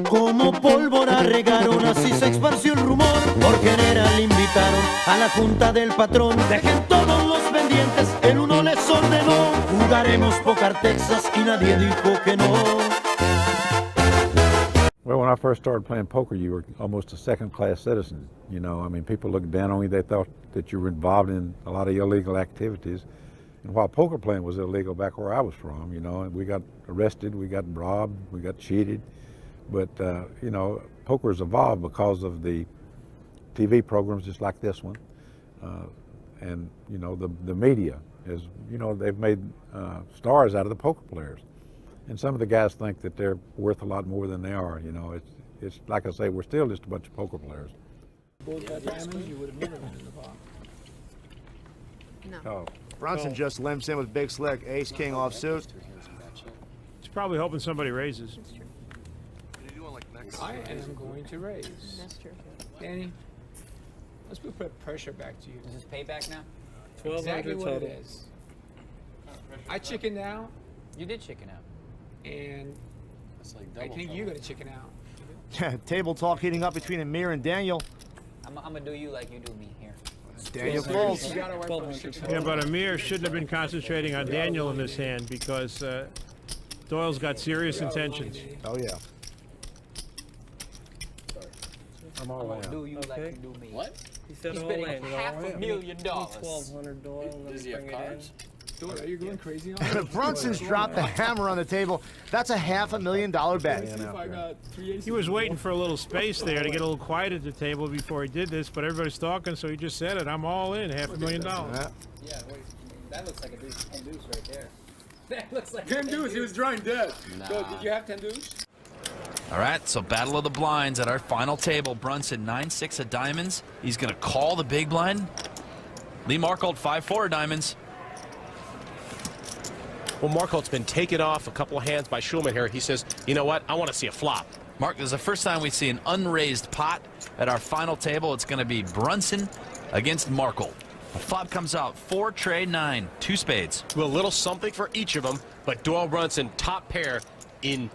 Como pólvora regaron, así se esparció el rumor. Por general invitaron a la junta del patrón. Dejen todos los pendientes, el uno les ordenó. Jugaremos Poker Texas y nadie dijo que no. Well, when I first started playing poker, you were almost a second-class citizen. You know, I mean, people looked down on you. They thought that you were involved in a lot of illegal activities. And while poker playing was illegal back where I was from, you know, and we got arrested, we got robbed, we got cheated. But, you know, poker has evolved because of the TV programs just like this one. And, you know, the media is, you know, they've made stars out of the poker players. And some of the guys think that they're worth a lot more than they are. You know, it's like I say, we're still just a bunch of poker players. Both got diamonds, you would have never been in the pot. No. Oh. Brunson just limps in with Big Slick, ace king offsuit. He's probably hoping somebody raises. I am going to raise. That's true. Danny, let's put pressure back to you. Is this payback now? Exactly what it is. I chickened out, You did chicken out. and I think you're going to chicken out. Table talk heating up between Amir and Daniel. I'm gonna do you like you do me here. Daniel folds. You gotta wipe those chips Yeah, off. but Amir shouldn't have been concentrating on Daniel in this hand because Doyle's got serious intentions. Oh, yeah. I'm all I'm gonna in. do you like you do me. What? He said He's all betting in. $500,000. $1,200 Doyle, and then Does he have bring it in. cards? Doyle, are you going crazy on me? Brunson's dropped the hammer on the table. That's a $500,000 bet. See if I got 3 aces. He was waiting for a little space there to get a little quiet at the table before he did this, but everybody's talking, so he just said it. I'm all in, $500,000. Yeah. Yeah, wait. That looks like a 10 deuce right there. That looks like 10 deuce, he was drawing dead. Nah. So, did you have 10 deuce? All right, so battle of the blinds at our final table. Brunson 9-6 of diamonds. He's going to call the big blind. Lee Markholt 5-4 of diamonds. Well, Markholt's been taken off a couple of hands by Schulman here. He says, you know what, I want to see a flop. Mark, this is the first time we see an unraised pot at our final table. It's going to be Brunson against Markholt. A flop comes out, 4 trade 9, 2 spades. Well, a little something for each of them, but Doyle Brunson, top pair, in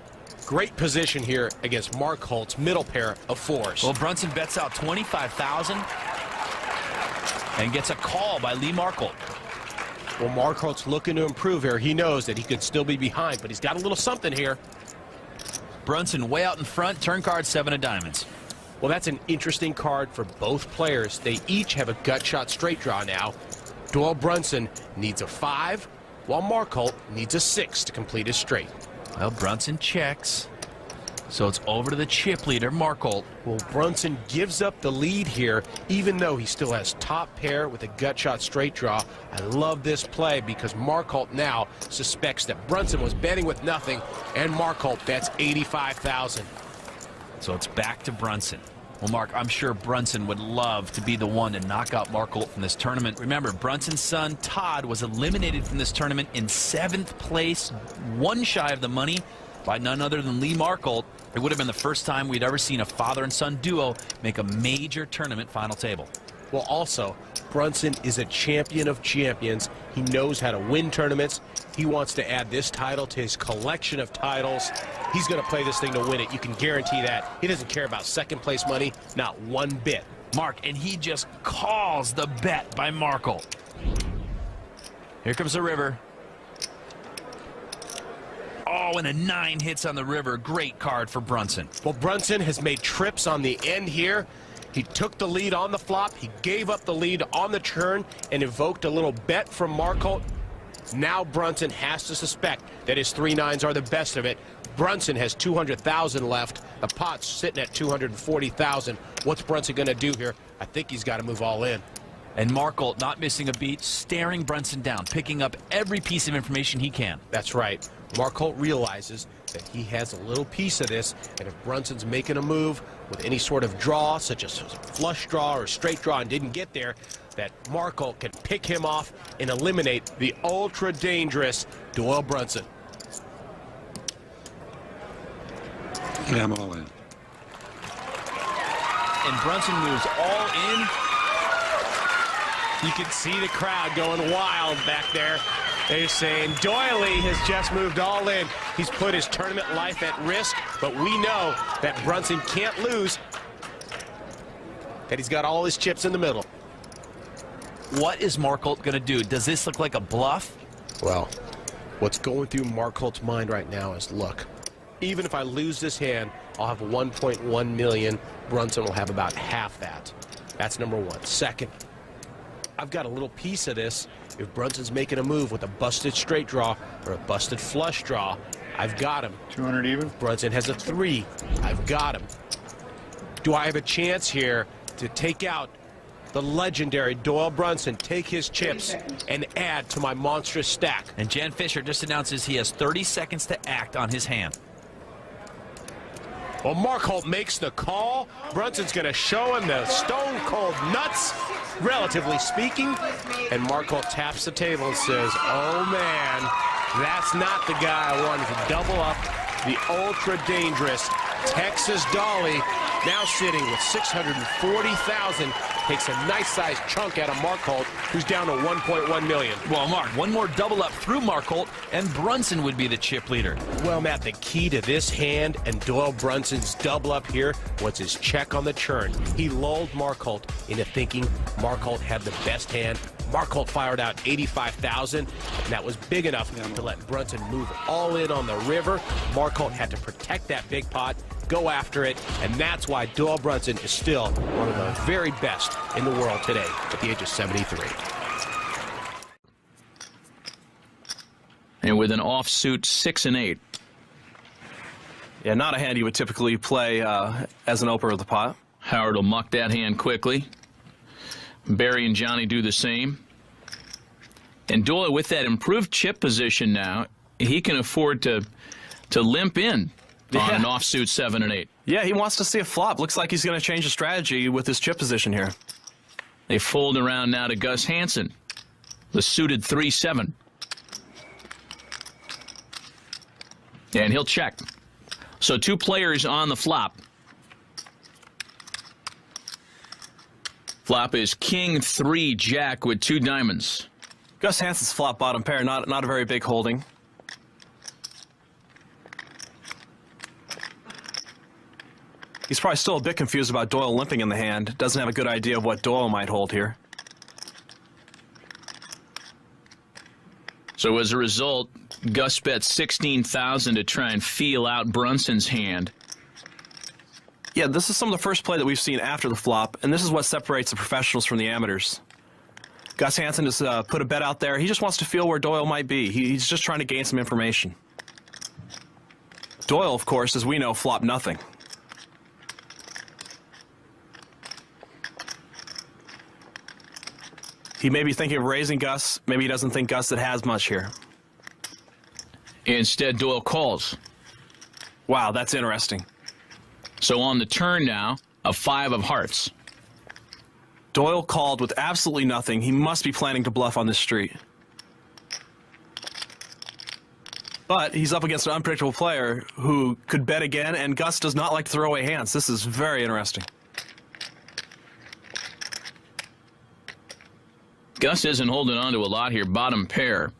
great position here against Markholt's middle pair of 4s. Well, Brunson bets out 25,000 and gets a call by Lee Markholt. Well, Markholt's looking to improve here. He knows that he could still be behind, but he's got a little something here. Brunson way out in front, turn card 7 of diamonds. Well, that's an interesting card for both players. They each have a gut shot straight draw now. Doyle Brunson needs a 5, while Markholt needs a 6 to complete his straight. Well, Brunson checks. So it's over to the chip leader, Markholt. Well, Brunson gives up the lead here, even though he still has top pair with a gut shot straight draw. I love this play because Markholt now suspects that Brunson was betting with nothing, and Markholt bets 85,000. So it's back to Brunson. Well, Mark, I'm sure Brunson would love to be the one to knock out Markholt from this tournament. Remember, Brunson's son, Todd, was eliminated from this tournament in 7th place, 1 shy of the money, by none other than Lee Markholt. It would have been the first time we'd ever seen a father and son duo make a major tournament final table. Well, also, Brunson is a champion of champions. He knows how to win tournaments. He wants to add this title to his collection of titles. He's going to play this thing to win it. You can guarantee that. He doesn't care about second place money, not one bit. Mark, and he just calls the bet by Markholt. Here comes the river. Oh, and a 9 hits on the river. Great card for Brunson. Well, Brunson has made trips on the end here. He took the lead on the flop. He gave up the lead on the turn and invoked a little bet from Markholt. Now Brunson has to suspect that his 3 9s are the best of it. Brunson has 200,000 left. The pot's sitting at 240,000. What's Brunson going to do here? I think he's got to move all in. And Markholt, not missing a beat, staring Brunson down, picking up every piece of information he can. That's right. Markholt realizes that he has a little piece of this, and if Brunson's making a move with any sort of draw, such as a flush draw or straight draw, and didn't get there, that Markholt can pick him off and eliminate the ultra-dangerous Doyle Brunson. Yeah, I'm all in. And Brunson moves all in. You can see the crowd going wild back there. They're saying Doyle has just moved all in. He's put his tournament life at risk, but we know that Brunson can't lose, that he's got all his chips in the middle. What is Marcolt going to do? Does this look like a bluff? Well, what's going through Marcolt's mind right now is, look, even if I lose this hand, I'll have 1.1 million. Brunson will have about half that. That's number one. Second, I've got a little piece of this. If Brunson's making a move with a busted straight draw or a busted flush draw, I've got him. 200 even? If Brunson has a 3, I've got him. Do I have a chance here to take out the legendary Doyle Brunson, take his chips, and add to my monstrous stack? And Jan Fisher just announces he has 30 seconds to act on his hand. Well, Marcolt makes the call. Brunson's going to show him the stone-cold nuts, relatively speaking. And Marcolt taps the table and says, oh, man, that's not the guy I wanted to double up. The ultra-dangerous Texas Dolly, now sitting with 640,000, takes a nice-sized chunk out of Marcolt, who's down to 1.1 million. Well, Mark, one more double up through Marcolt, and Brunson would be the chip leader. Well, Matt, the key to this hand and Doyle Brunson's double up here was his check on the turn. He lulled Marcolt into thinking Marcolt had the best hand. Marcolt fired out 85,000, and that was big enough to let Brunson move all in on the river. Marcolt had to protect that big pot, go after it, and that's why Doyle Brunson is still one of the very best in the world today at the age of 73. And with an offsuit 6 and 8. Yeah, not a hand you would typically play as an opener of the pot. Howard will muck that hand quickly. Barry and Johnny do the same. And Doyle, with that improved chip position now, he can afford to limp in on an offsuit 7 and 8. Yeah, he wants to see a flop. Looks like he's going to change his strategy with his chip position here. They fold around now to Gus Hansen, the suited 3-7. And he'll check. So 2 players on the flop. Flop is King 3 Jack with 2 diamonds. Gus Hansen's flop bottom pair, not a very big holding. He's probably still a bit confused about Doyle limping in the hand. Doesn't have a good idea of what Doyle might hold here. So as a result, Gus bets 16,000 to try and feel out Brunson's hand. Yeah, this is some of the first play that we've seen after the flop, and this is what separates the professionals from the amateurs. Gus Hansen has put a bet out there. He just wants to feel where Doyle might be. He's just trying to gain some information. Doyle, of course, as we know, flopped nothing. He may be thinking of raising Gus. Maybe he doesn't think Gus has much here. Instead, Doyle calls. Wow, that's interesting. So on the turn now, a 5 of hearts. Doyle called with absolutely nothing. He must be planning to bluff on this street. But he's up against an unpredictable player who could bet again, and Gus does not like to throw away hands. This is very interesting. Gus isn't holding on to a lot here, bottom pair.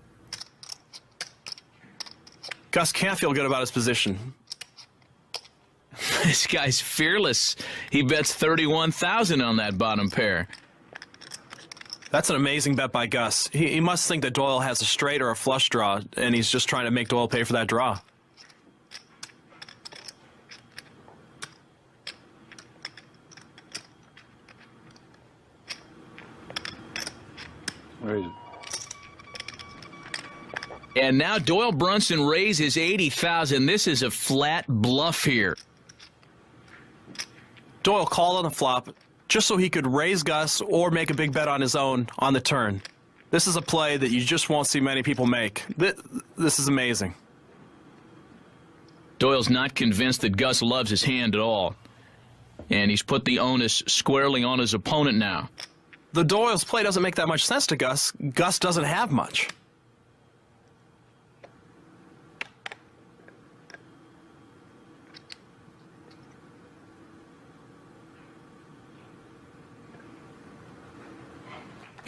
Gus can't feel good about his position. This guy's fearless. He bets 31,000 on that bottom pair. That's an amazing bet by Gus. He must think that Doyle has a straight or a flush draw, and he's just trying to make Doyle pay for that draw. Where is it? And now Doyle Brunson raises 80,000. This is a flat bluff here. Doyle called on the flop just so he could raise Gus or make a big bet on his own on the turn. This is a play that you just won't see many people make. This is amazing. Doyle's not convinced that Gus loves his hand at all. And he's put the onus squarely on his opponent now. The Doyle's play doesn't make that much sense to Gus. Gus doesn't have much.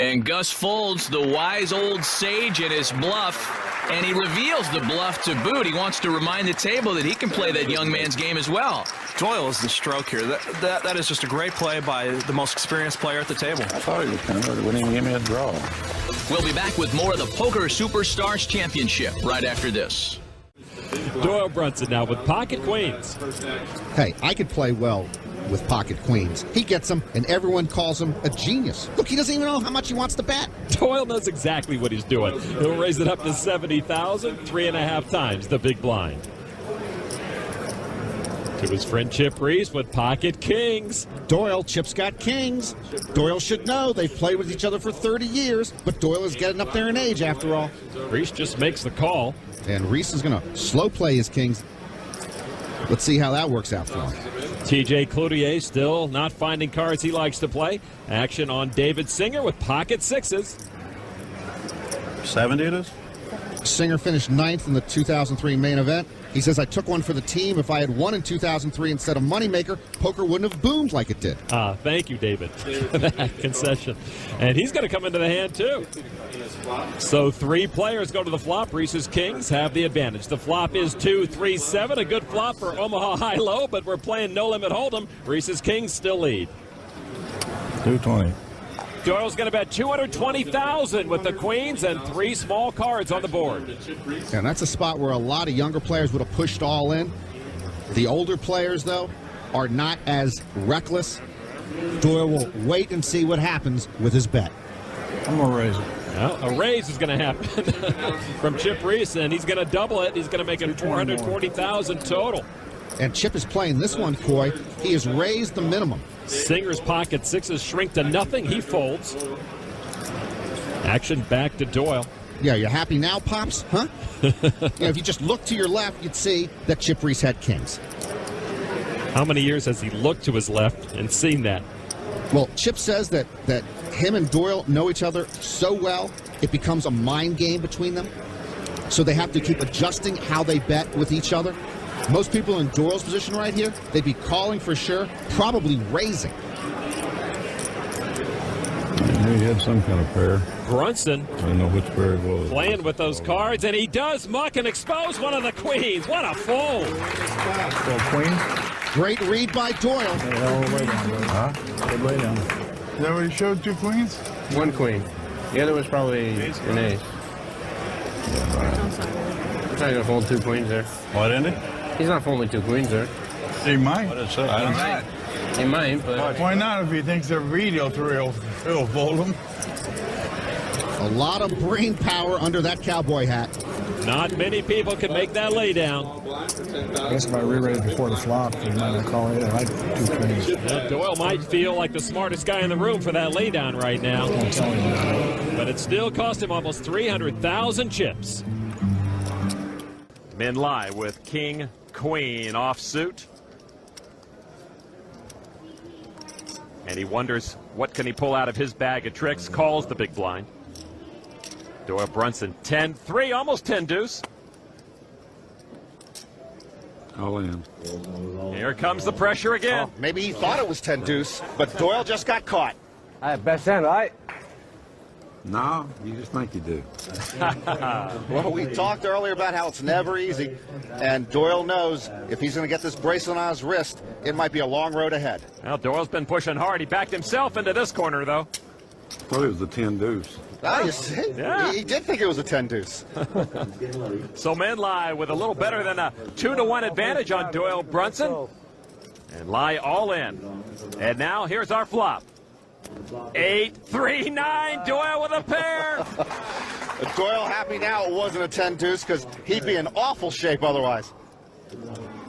And Gus folds, the wise old sage, in his bluff. And he reveals the bluff to boot. He wants to remind the table that he can play that young man's game as well. Doyle is the stroke here. That is just a great play by the most experienced player at the table. I thought he was coming, but he wouldn't even give me a draw. We'll be back with more of the Poker Superstars Championship right after this. Doyle Brunson now with pocket queens. Hey, I could play well with pocket queens. He gets them, and everyone calls him a genius. Look, he doesn't even know how much he wants to bet. Doyle knows exactly what he's doing. He'll raise it up to 70,000, 3.5 times the big blind. To his friend Chip Reese with pocket kings. Doyle, Chip's got kings. Doyle should know they've played with each other for 30 years, but Doyle is getting up there in age after all. Reese just makes the call. And Reese is going to slow play his kings. Let's see how that works out for him. TJ Cloutier still not finding cards he likes to play. Action on David Singer with pocket sixes. 70 it is? Singer finished 9th in the 2003 main event. He says, I took one for the team. If I had won in 2003 instead of Moneymaker, poker wouldn't have boomed like it did. Thank you, David, for that concession. And he's going to come into the hand, too. So 3 players go to the flop. Reese's Kings have the advantage. The flop is 2-3-7. A good flop for Omaha High-Low, but we're playing No Limit Hold'em. Reese's Kings still lead. 220. Doyle's going to bet 220,000 with the queens and 3 small cards on the board. And that's a spot where a lot of younger players would have pushed all in. The older players, though, are not as reckless. Doyle will wait and see what happens with his bet. I'm going to raise it. Well, a raise is going to happen from Chip Reese, and he's going to double it. He's going to make it 440,000 total. And Chip is playing this one, Coy. He has raised the minimum. Singer's pocket sixes shrink to nothing. He folds. Action back to Doyle. Yeah, you happy now, Pops? Huh? If you just look to your left, you'd see that Chip Reese had kings. How many years has he looked to his left and seen that? Well, Chip says that him and Doyle know each other so well, it becomes a mind game between them. So they have to keep adjusting how they bet with each other. Most people in Doyle's position right here, they'd be calling for sure, probably raising. He had some kind of pair. Brunson. I don't know which pair it was. Playing with those cards, and he does muck and expose one of the queens. What a fold. Queen? Great read by Doyle. Way down, huh? Way down. Is that what he showed? 2 queens? 1 queen. The other was probably an ace. He's not going to fold 2 queens there. What, Andy? He's not folding 2 queens there. He might. I don't know. He might, but... Why not? If he thinks they're read, he'll fold them. A lot of brain power under that cowboy hat. Not many people can make that lay down. I guess if I re-raised before the flop, he might not call it. I like 2 queens. Doyle might feel like the smartest guy in the room for that lay down right now. But it still cost him almost 300,000 chips. Men lie with king, queen offsuit. And he wonders what can he pull out of his bag of tricks. Calls the big blind. Doyle Brunson 10-3, almost 10 deuce. All in. Here comes the pressure again. Oh, maybe he thought it was 10 deuce, but Doyle just got caught. I have best hand, right? No, you just think you do. Well, we talked earlier about how it's never easy, and Doyle knows if he's going to get this bracelet on his wrist, it might be a long road ahead. Well, Doyle's been pushing hard. He backed himself into this corner, though. Thought it was the 10 deuce. Ah, you see? Yeah. He did think it was a 10 deuce. So men lie with a little better than a 2-1 advantage on Doyle Brunson. And lie all in. And now here's our flop. 8-3-9, Doyle with a pair. Doyle happy now it wasn't a 10 deuce because he'd be in awful shape otherwise.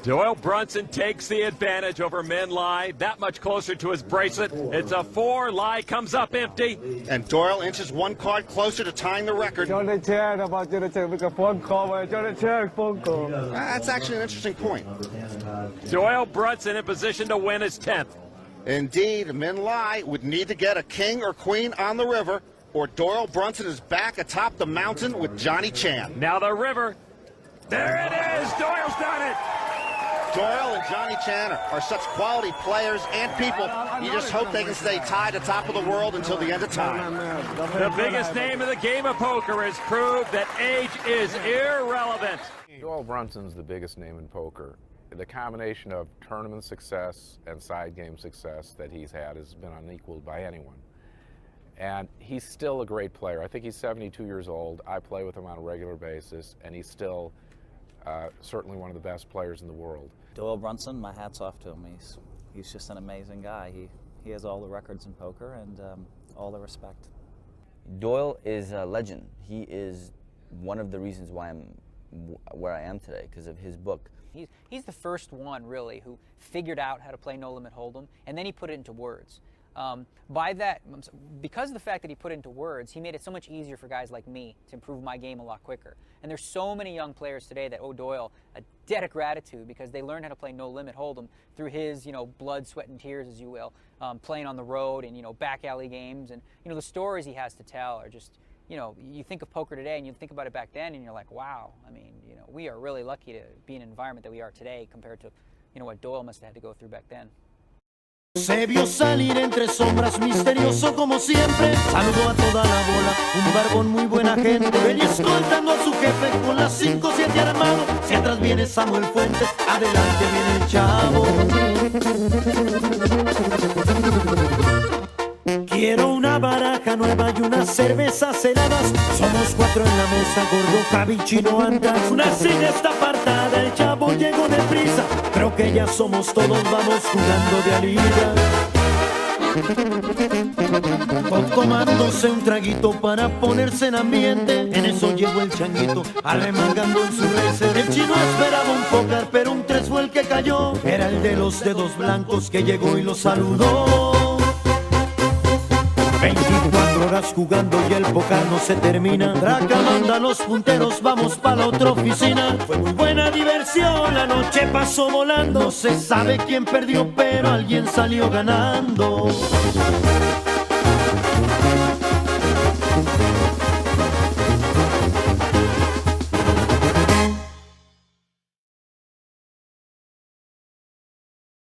Doyle Brunson takes the advantage over men lie, that much closer to his bracelet. It's a 4, lie comes up empty. And Doyle inches 1 card closer to tying the record. That's actually an interesting point. Doyle Brunson in position to win his 10th. Indeed, men lie would need to get a king or queen on the river, or Doyle Brunson is back atop the mountain with Johnny Chan. Now the river. There it is. Doyle's done it. Doyle and Johnny Chan are such quality players and people. You just hope they can stay tied atop of the world until the end of time. The biggest name in the game of poker has proved that age is irrelevant. Doyle Brunson's the biggest name in poker. The combination of tournament success and side game success that he's had has been unequaled by anyone. And he's still a great player. I think he's 72 years old. I play with him on a regular basis, and he's still certainly one of the best players in the world. Doyle Brunson, my hat's off to him. He's just an amazing guy. He has all the records in poker and all the respect. Doyle is a legend. He is one of the reasons why I'm where I am today, because of his book. He's the first one, really, who figured out how to play No Limit Hold'em, and then he put it into words. Because of the fact that he put it into words, he made it so much easier for guys like me to improve my game a lot quicker. And there's so many young players today that owe Doyle a debt of gratitude because they learned how to play No Limit Hold'em through his, blood, sweat, and tears, as you will, playing on the road and, back alley games. And, the stories he has to tell are just, you think of poker today and you think about it back then and you're like, wow, I mean, we are really lucky to be in an environment that we are today compared to, what Doyle must have had to go through back then. Se vio salir entre sombras, misterioso como siempre. Saludó a toda la bola, un barbón muy buena gente. Venía escoltando a su jefe con las 5-7 armado. Si atrás viene Samuel Fuentes, adelante viene el chavo. Quiero una baraja nueva y unas cervezas heladas. Somos 4 en la mesa, gordo, Javi, Chino, andas. Una silla está apartada, el chavo llegó deprisa. Creo que ya somos todos, vamos jugando de alida. Tomándose un traguito para ponerse en ambiente. En eso llegó el changuito, arremangando en su racer. El chino esperaba un póker, pero un 3 fue el que cayó. Era el de los dedos blancos que llegó y lo saludó. 24 horas jugando y el póker no se termina. Draca manda los punteros, vamos pa' la otra oficina. Fue muy buena diversión, la noche pasó volando. No se sabe quién perdió, pero alguien salió ganando.